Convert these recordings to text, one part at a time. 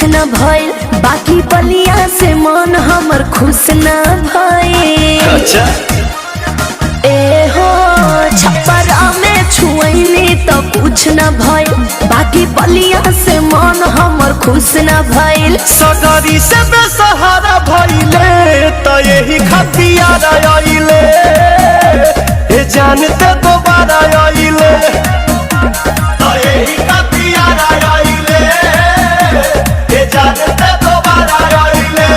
न भइल, बाकी बलिया से मन हमर खुश न भइल। अच्छा ए हो छपरा में छुअनी तो कुछ न भइल, बाकी बलिया से मन हमर खुश न भइल। सगरी से बेसहारा भइले तो यही खतियार आइले, ए जानते दोबारा आइले तो यही खतियार आइले, ए जानते दोबारा आइले।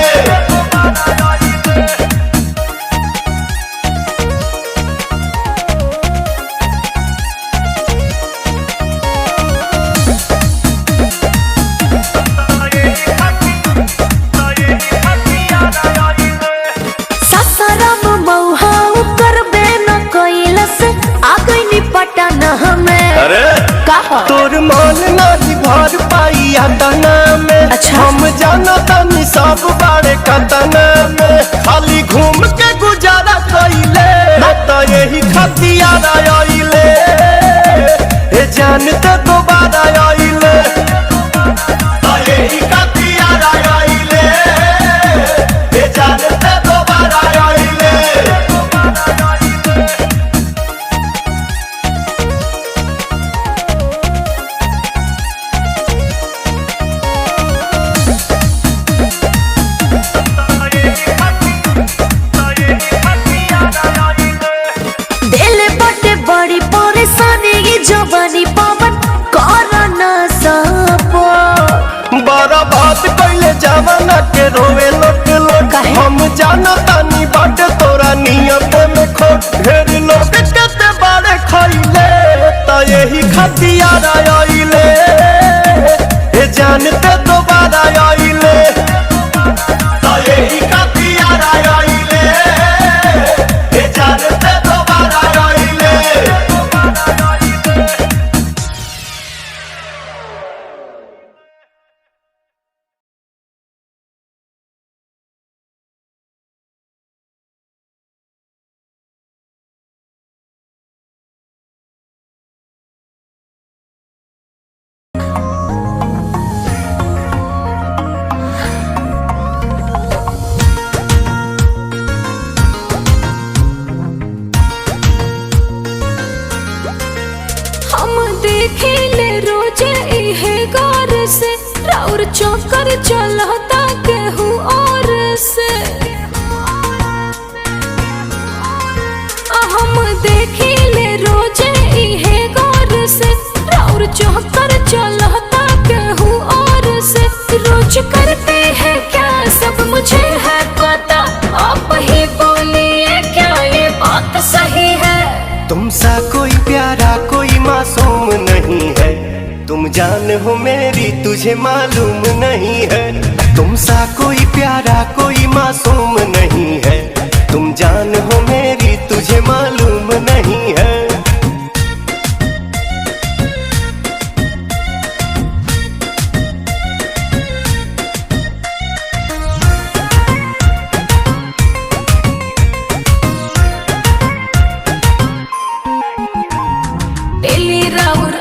अरे तोर मन नहीं भर पाई तना में। अच्छा। हम जाना तनी सब बारे कतना में, खाली घूम के गुजारा कइले तो यही खतियार आइले, ए जानते दोबारा आइले तो यही खतियार आइले, ए जानते दोबारा आइले। बड़ी परेशानी जवानी पवन करना सपो। बड़ा बात कैले जवाना के रोवे लोट लोट, हम जाना तानी बाट तोरा नियत में खोट। ढेर लोग कहते बारे खइले तो यही खतियार आइले, ए जानते दोबारा आइले तो यही खतियार आइले, ए जानते दोबारा आइले। और चौकर चलता केहू और से, हम देखिले रोजे इहे गौर से। और चौकर चलता केहू और से, रोज करते हैं क्या सब मुझे है पता। आप ही बोलिए क्या ये बात सही है। तुमसा कोई प्यारा कोई मासूम नहीं है, तुम जान हो मेरी तुझे मालूम नहीं है। तुमसा कोई प्यारा कोई मासूम नहीं है, तुम जान हो मेरी तुझे मालूम नहीं है।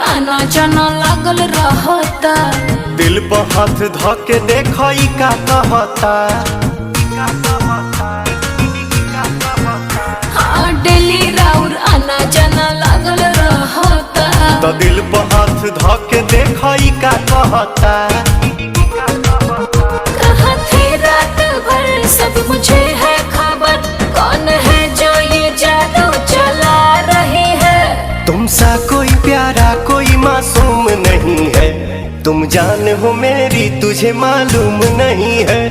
आना जाना लागल रहता, दिल पर हाथ धके देखई का कहता। हाँ डेली राउर आना जाना लागल रहता, तो दिल पर हाथ धके देखई का कहता। कहाँ थे रात भर सब मुझे है खबर, कौन है जो ये जादू चला रही है। तुमसा कोई प्यारा कोई मासूम नहीं है, तुम जान हो मेरी तुझे मालूम नहीं है।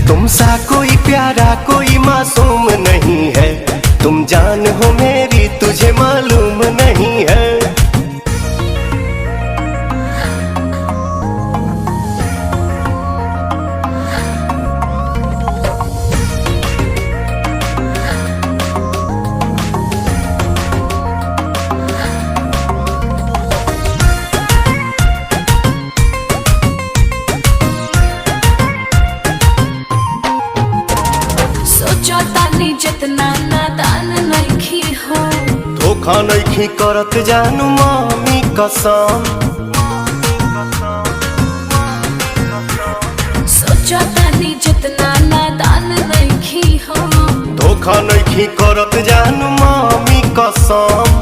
तुमसा कोई प्यारा कोई मासूम नहीं है, तुम जान हो मेरी तुझे मालूम नहीं है। जितना नादान नहीं हो, धोखा नहीं करत जानू मामी कसम। सोचा तानी जितना नादान नहीं हम। धोखा नहीं करत जान मामी कसम।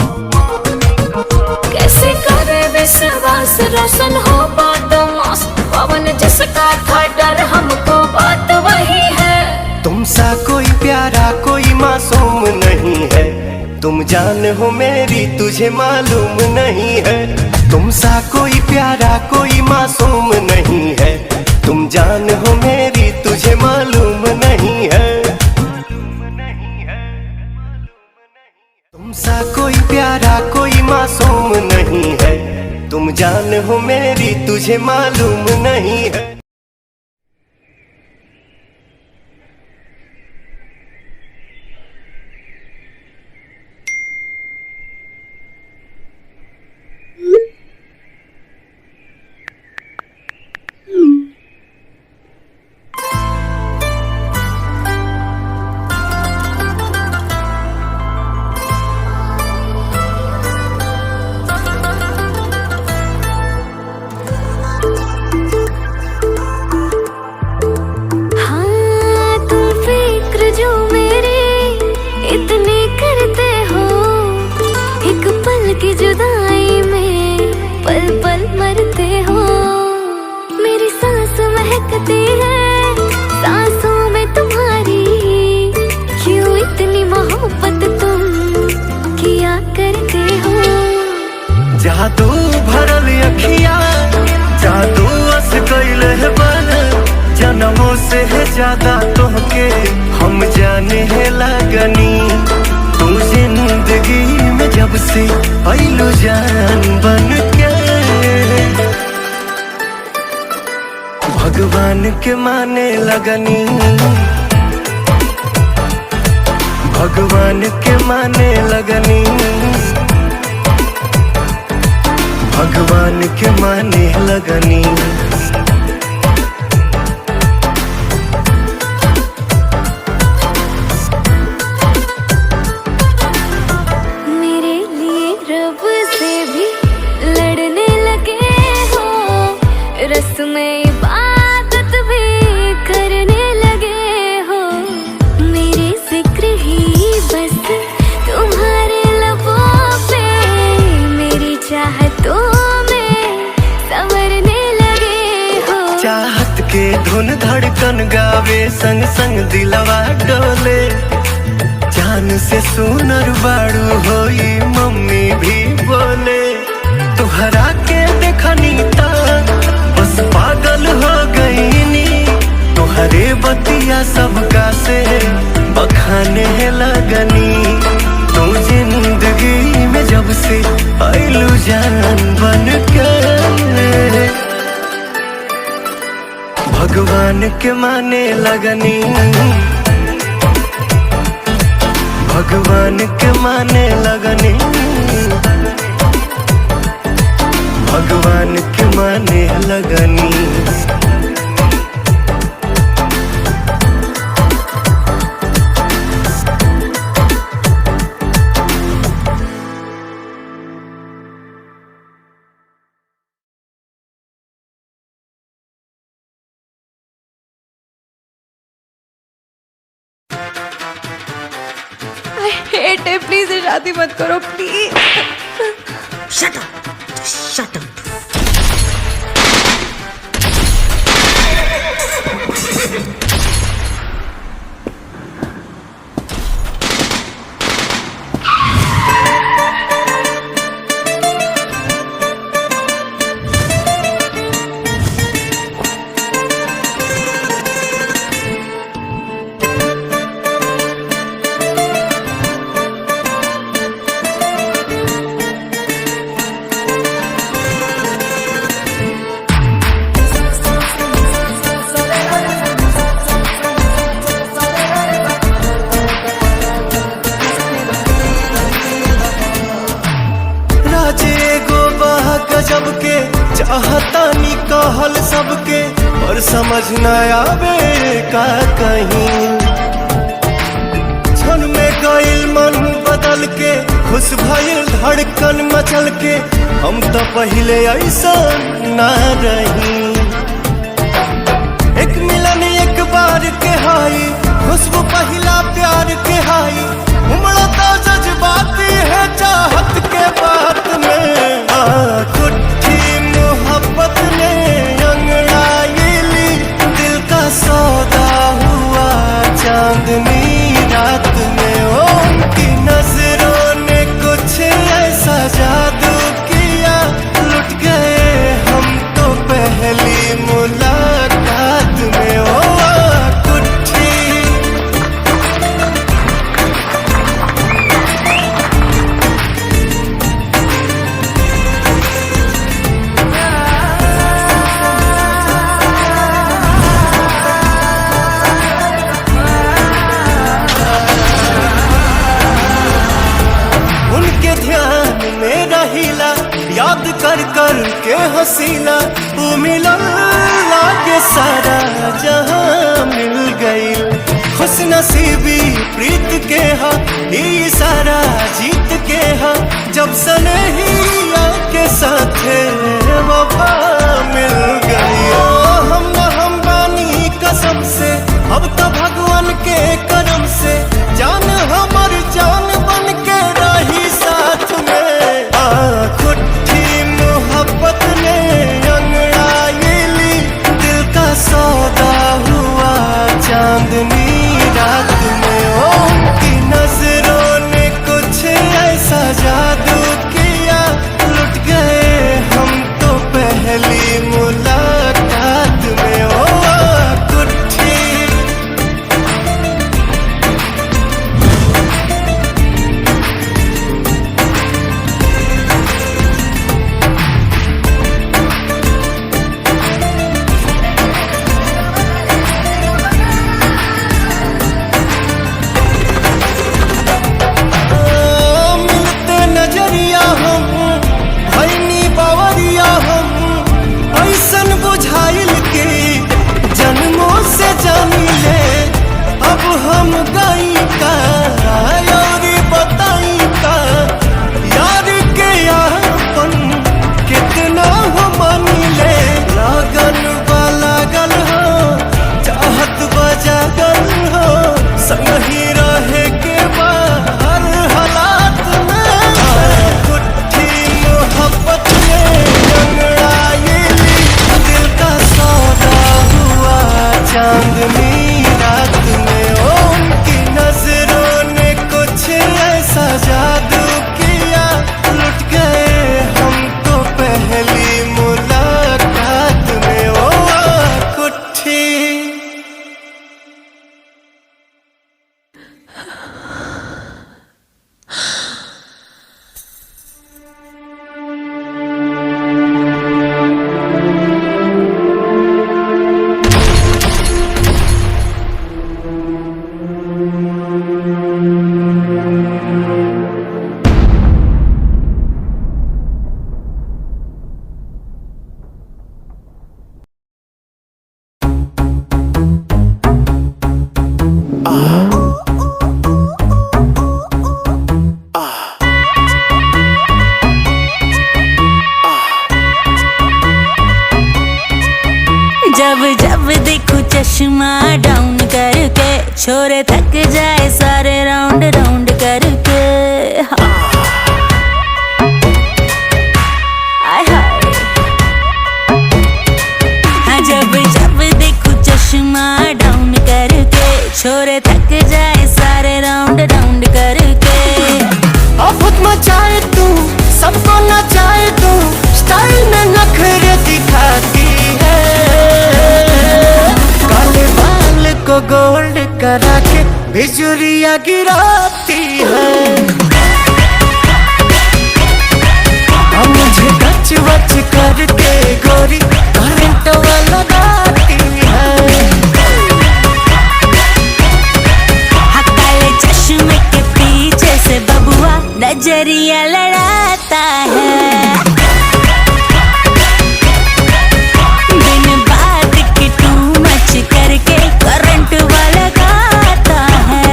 कैसे करे विश्वास रोशन हो बदमाश, पवन जिसका था डर हमको बात वही है। तुमसा कोई प्यारा कोई मासूम नहीं है, तुम जान हो मेरी तुझे मालूम नहीं है। तुमसा कोई प्यारा कोई मासूम नहीं है, तुम जान हो मेरी तुझे मालूम नहीं है। तुमसा कोई प्यारा कोई मासूम नहीं है, तुम जान हो मेरी तुझे मालूम नहीं है। जादू भरल अखिया जादू अस कैले बन, जन्मों से है ज्यादा तोहके हम जाने है लगनी। तू जिंदगी में जब से आइलू जान बन के, भगवान के माने लगनी। भगवान के माने लगनी, भगवान के माने लगनी। मेरे लिए रब से भी लड़ने लगे हो, रस्में इबादत भी करने लगे हो। मेरे जिक्र ही बस तुम्हारे लबों पे, मेरी चाहतों में संवरने लगे हो। चाहत के धुन धड़कन गावे संग संग दिलवा डोले, जान से सुनर बाड़ू होई मम्मी भी बोले। तुहरा के देखनी ता बस पागल हो गईनी, तुहरे बतिया सबका से बखाने लगनी। तू जिंदगी में जब से आइलू जान बन के, भगवान के माने लगनी। भगवान के माने लगनी, भगवान के माने लगनी। हेट है, प्लीज शादी मत करो please. Shut up, shut up. गजब के चाहतानी कहल सबके, और समझ न आवे का कहीं। क्षण में गइल मन बदल के, खुश भइल धड़कन मचल के, हम तो पहले ऐसा ना रही। एक मिलन नसीबी प्रीत के हा ये सारा जीत के हा जब सनहिया के साथ वफा मिल गई हम बानी कसम से अब तो भगवान के करम से जान हमर जान बन के रही साथ में खुट्टी मोहब्बत ने अंगड़ाई ली दिल का सौदा हुआ चांदनी रात में उनकी नजरों ने कुछ ऐसा जादू किया लुट गए हम तो पहली मुलाकात में कुट्ठी मिलते नजरिया हम भैनी बावरिया हम ऐसन बुझाइल के जन्मों से जानी ले अब हम गई का और बताई का यार के यापन कितना हो मानी ले लगन वाला गल हो चाहत बजा गल हो संग ही रहे के बाहर हालात में कुट्ठी मोहब्बत ने अंगड़ाई ली दिल का सौदा हुआ चांदनी रात में उनकी नजरों ने कुछ ऐसा जादू किया लुट गए हम तो पहली मुलाकात में कुट्ठी जब जब देखो चश्मा डाउन करके छोरे थक जाए सारे राउंड राउंड करके आय हाय हाँ जब जब देखो चश्मा डाउन करके छोरे थक जाए सारे राउंड राउंड करके आफत मचाए तू सबको नचाए तू स्टाइल में नखरे दिखाती है काले बाल को गोल्ड करा के बिजुरिया गिराती है अब मुझे गच वच करके गोरी करंट लगाती है काले चश्मे के पीछे से बबुआ नजरिया लड़ाता है बिन बात के टू मच करके करंट वाला गाता है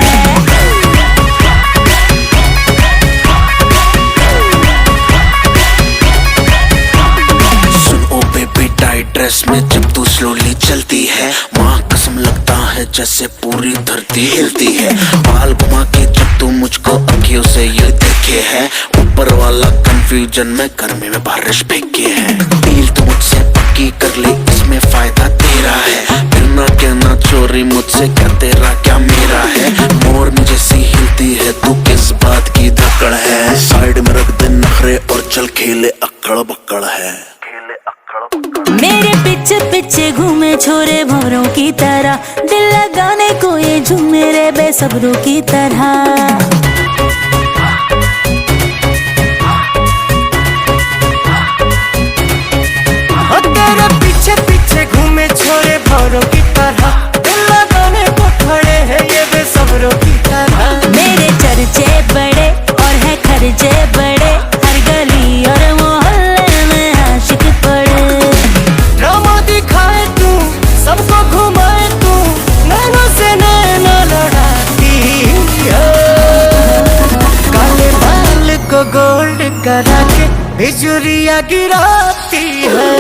सुन ओ बेबी टाइट ड्रेस में जब तू स्लोली चलती है माँ कसम लगता है जैसे पूरी धरती हिलती है बाल घुमा के जब तू मुझको अखियों से ये देखे है ऊपर वाला कंफ्यूजन में गर्मी में बारिश फेंके है डील तू मुझसे पक्की कर ले इसमें फायदा तेरा है फिर ना कहना चोरी मुझसे क्या तेरा क्या मेरा है मोरनी जैसी हिलती है तू किस बात की धकड़ है साइड में रख दे नखरे और चल खेले अक्कड़ बक्कड़ है मेरे पीछे पीछे घूमे छोरे भौरों की तरह दिल लगाने को ये झूमे रे बेसब्रों की तरह तेरे पीछे पीछे घूमे छोरे भौरों की तरह दिल लगाने को खड़े हैं ये बेसब्रों की तरह मेरे चर्चे बड़े और है खर्चे बड़े हर गली और मोहल्ले में आशिक पड़े ड्रामा दिखाए तू सबको घुमाए तू नैनों से नैना लड़ाए हिजुरिया गिराती है।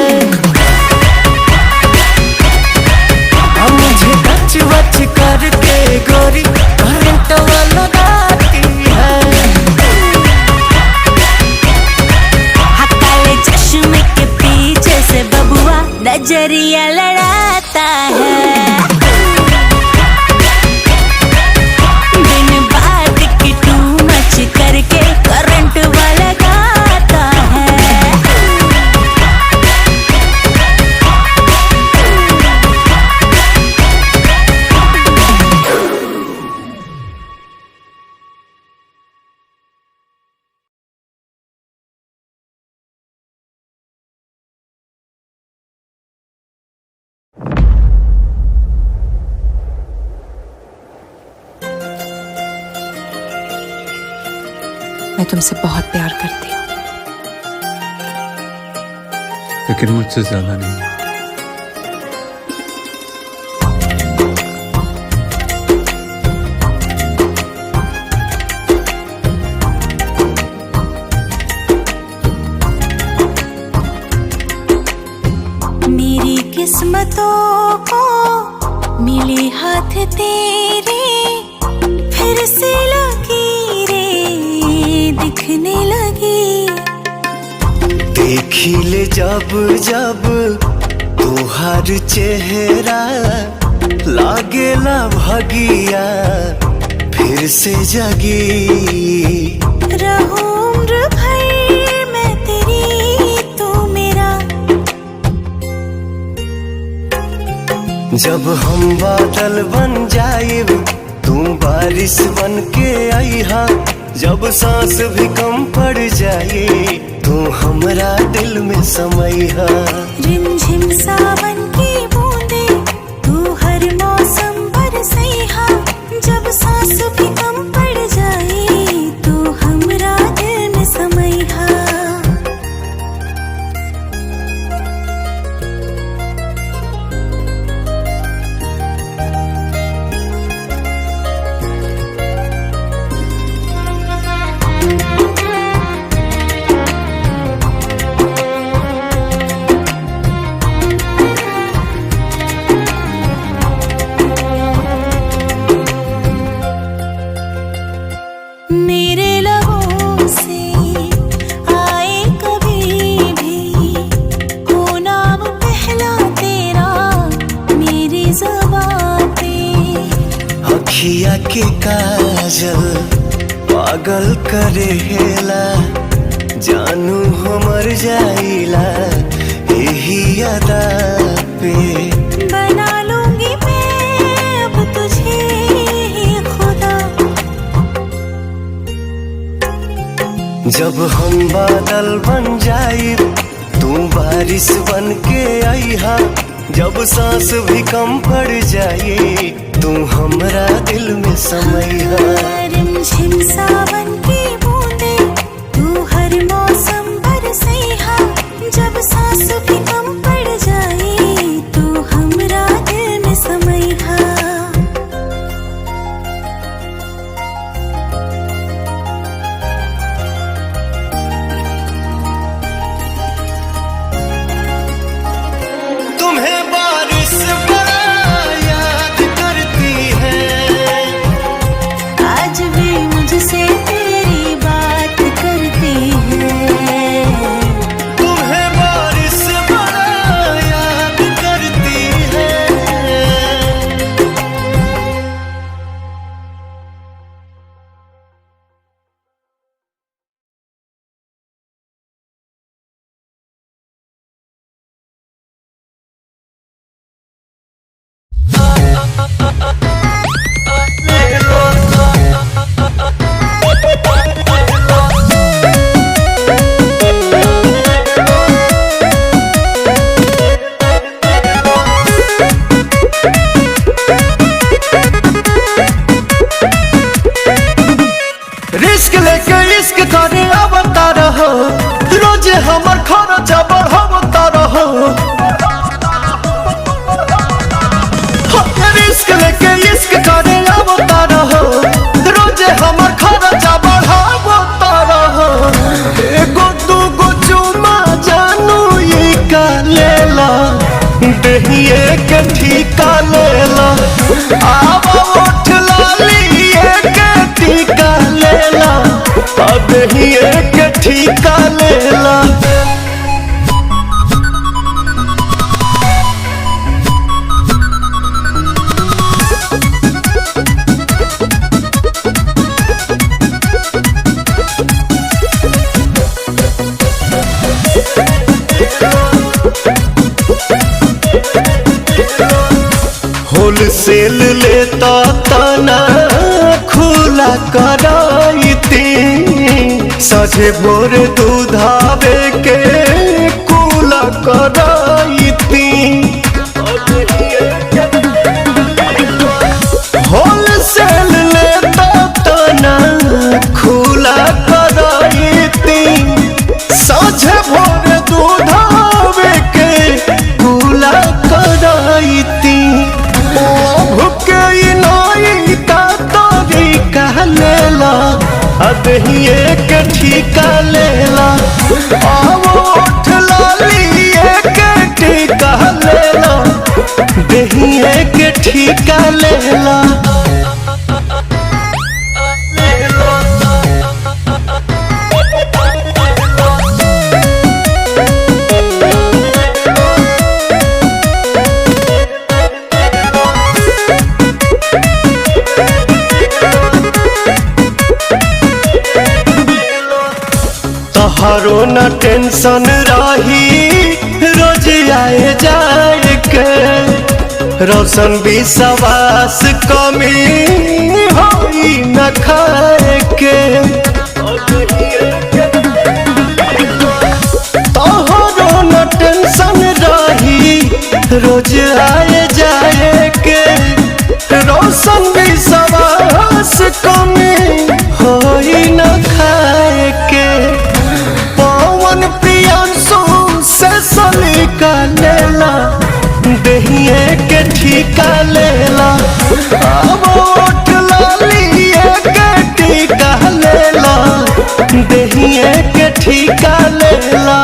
मुझे टच वच करके गोरी करंट लगाती है। काले चश्मे के पीछे से बबुआ नजरिया लड़ाता है। बिन बात की टू मच करके करंट लगाता है। मैं तुमसे बहुत प्यार करती हूँ। लेकिन मुझसे ज्यादा नहीं। मेरी किस्मतों को मिले हाथ तेरे, फिर से लकीरें दिखने लगी। देखी ले जब जब तुहार चेहरा लागेला भगिया फिर से जगी। रहूं उम्र भर मैं तेरी तू मेरा। जब हम बादल बन जाइब तू बारिश बन के आईहा। जब सांस भी कम पड़ जाए तू हमरा दिल में समैहा। रिमझिम सावन की बूंदे तू हर मौसम बरसैहा। जब सांस भी कम पड़ जाए तू हमरा दिल में समैहा। मेरे लबों से आए कभी भी हो नाम पहला तेरा मेरी ज़बां पे। अखिया के काजल पागल करेला जानू हमर जाइला यही अदा पे। बना लूंगी मैं अब तुझे ही खुदा। जब हम बादल बन जाइब तू बारिश बन के आईहा। जब सांस भी कम पड़ जाए तू हमरा दिल में समैहा। रिमझिम सावन की बूंदे तू हर मौसम बरसैहा। जब सांस भी कम पड़ जाए तू हमरा दिल में समैहा। तुम्हें बारिश बड़ा याद करती है। आज भी मुझसे तेरी बात करती है। तुम्हें बारिश बड़ा याद करती है। रिस्क लेके इश्क करे आवता रहो रोजे हमर खर्चा बढ़ावता रहो। रिस्क लेके इश्क करे आवता रहो रोजे हमर खर्चा बढ़ावता रहो। एगो दूगो आवा उठ लाली एक टीका लेला, अब ही एक ठीका लेला। होलसेल लेता तना खुला कराईती, सझे भोर दूधावे के कुला कराईती। होलसेल लेता तना खुला कराईती, सझे भोर दूधावे के कुला कराईती। अब ही एक ठीका लेला, आवो उठ लाली एक ठीका लेला, दही एक ठीका लेला। तोहरो न टेंशन रही रोज आए जाए के, रोशन विश्वास कमी होई न खाए के। तोहरो न टेंशन रही रोज आए जाए के, रोशन विश्वास कमी होई न खाए के। सलीका लेला, दहिए के ठीका लेला, अब उठ लाली एक ठीका लेला, दहिए के ठीका लेला।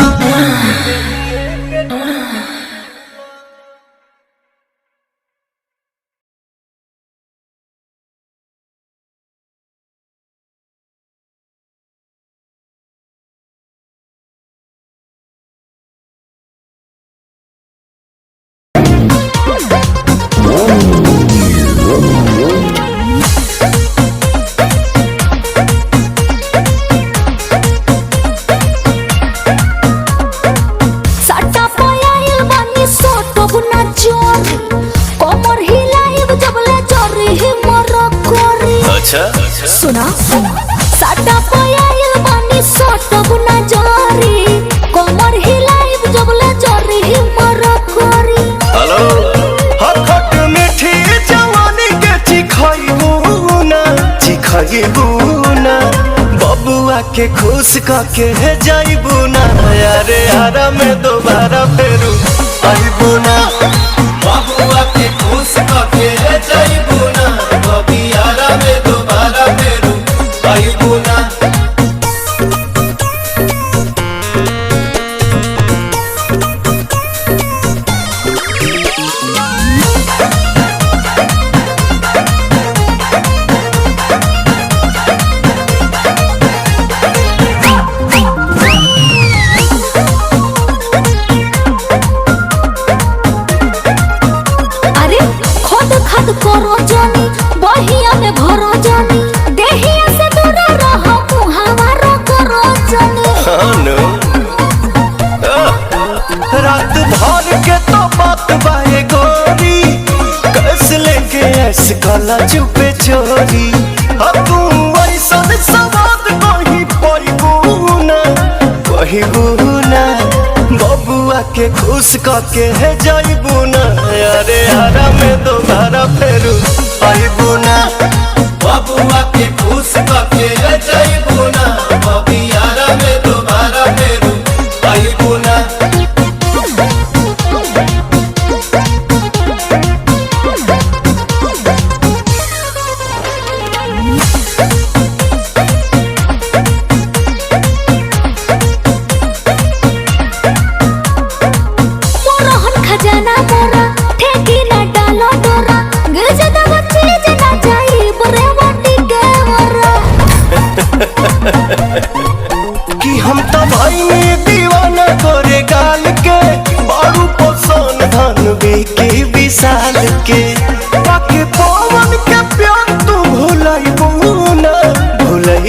सुना साटा पयाइल बानी सोटब ना जारी, कमर हिलाइब जबले जरी मर करी। हेलो हखट मीठी जवानी के चिखाइबू ना, बबुआ के खुश करके जाइबू ना, यारे यारा में दोबारा फेरू आइबू ना। बबुआ के खुश करके जाइबू ना, बबी यारा में दोबारा फेरू आइबू ना। करो जानी बहिया में भरो जानी, देहिया से दूर रहो मुहावरा करो जानी। रात भर के तो बात बाए गोरी, कस लेके ऐस काला चुपे चोरी। तू ऐसा सवाद कहीं पहिबू ना, बबुआ के खुश करके जाइबू ना, अरे हरा में दोबारा फेरू आइबू ना। बबुआ के खुश करके जाइबू ना, बबी यारा में दोबारा फेरू आइबू ना। खजाना मोरा ठेकी ना डालो डोरा, गिर जदा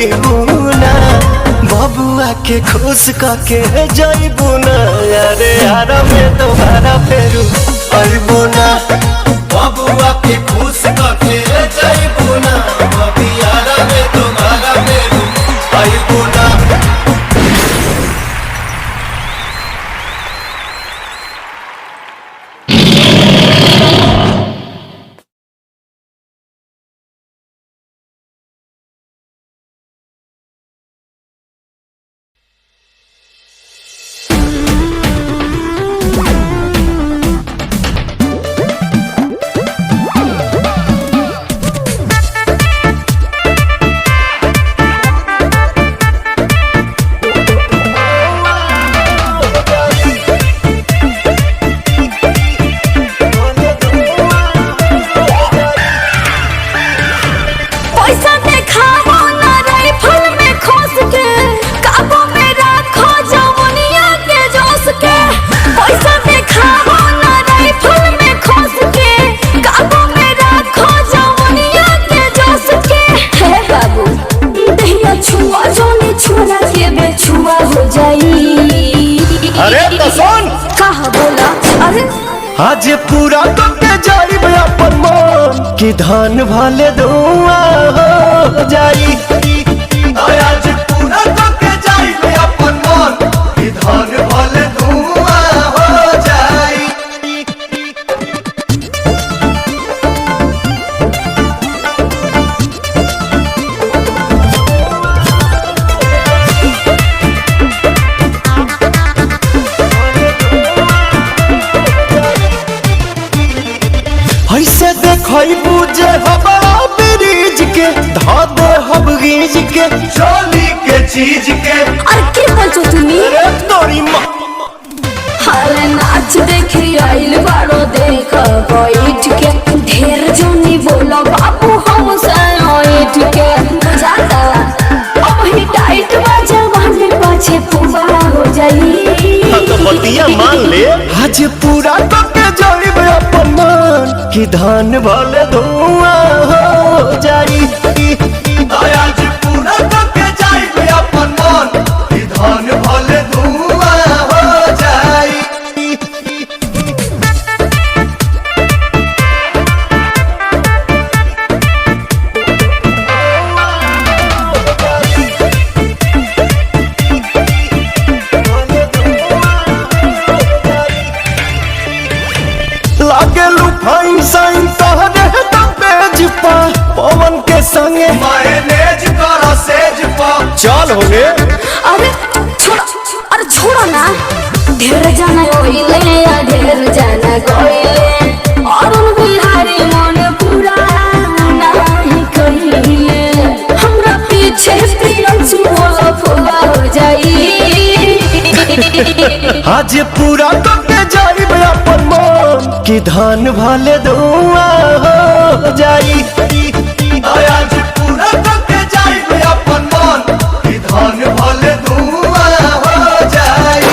पैबूना बबुआ के खुश करके जैबूना अरे यार में दोबारा फेरू पैबूना बबुआ के खुश करके जैबूना यार में दोबारा फेरू पैबूना। अरे तो सुन कहा बोला अरे आज पूरा करके जाइब अपन मन कि धान भले धुआं हो जाई आज पूरा करके जाइब अपन मन कि धान भले धुआं हो जाई। ऐसे देखई बुझे हवा ब्रिज के धा दे हब गीज के चोली के चीज के अरे के बोलছো তুমি अरे तोरी माँ हाले नाच देखी आइल बारो देख बैठ के ढेर जोनी बोला बाबू हम साइट के बुझाता अब ही टाइट बाजा बांधे पाछे पुआ हो जाई तो बतिया मान ले आज पूरा करके जाइब अपन मन कि धान भले धुआं हो जाई आज पूरा करके जाइब अपन मन कि धान भले धुआं हो जाई। लागे लुफाइन साइन तहरे पेज पा पवन के संगे मैनेज करा सेज पा चल होगे अरे छोड़ा ना ढेर जाना ओइले या ढेर जाना कोइले अरुण बिहारी मन पूरा नहीं कहिले हमरा पीछे प्रियंसु होला फुला हो जाई आज पूरा करके जाइब अपन मन कि धान भले धुआं हो जाई आज पूरा करके जाइब अपन मन कि धान भले धुआं हो जाई।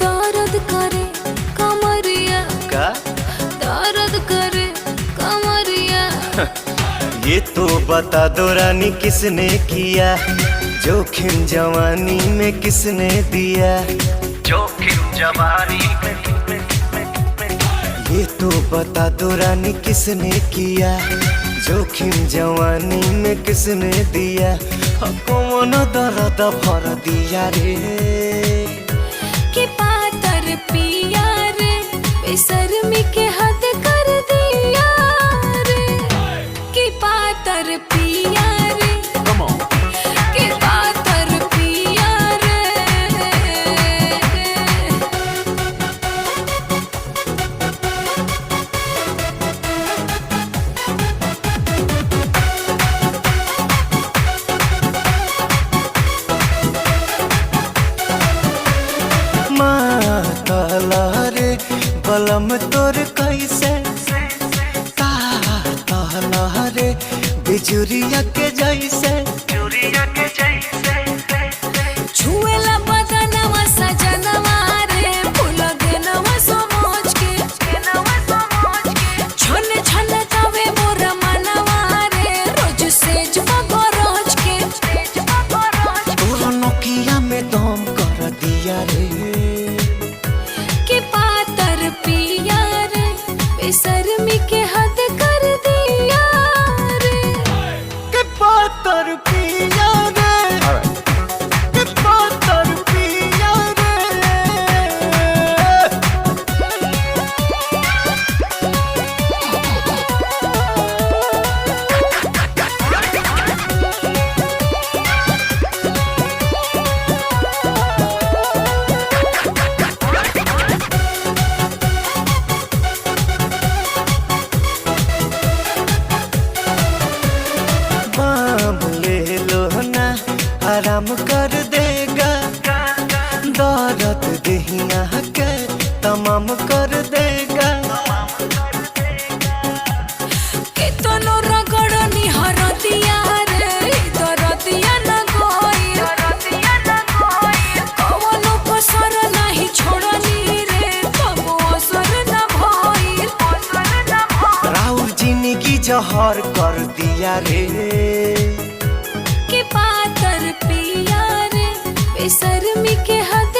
दर्द करे कमरिया का दर्द करे कमरिया ये तो बता दो रानी किसने किया जोखिम जवानी में किसने दिया जोखिम जवानी में ये तो बता दो रानी किसने किया जोखिम जवानी में किसने दिया कौन दर्द भर दिया रे कि पातर पिया रे बेशर्मी के हद कर दिया रे कि पातर पिया रे कि पातर पिया रे रे बिजुरिया के जैसे छुएला बदनवा सजनवा रे फूल देनवा समझ के छन छन जावे मोर मनवा रे रोज सेज बगरज के तोरा नोकिया में दम कर दिया रे के पातर पिया रे बेशर्मी के हद कर दिया रे के पातर पिया रे के पातर पिया रे बाम ले लो ना आराम कर देगा दर्द देहिया के तमाम कर देगा के तनो रगड़नी हरदिया रे दरदिया न गई कवनो कसर नहीं छोड़नी रे कबो असर न भइल राउर जिंदगी जहर कर दिया रे के पातर पिया रे बेशर्मी के हद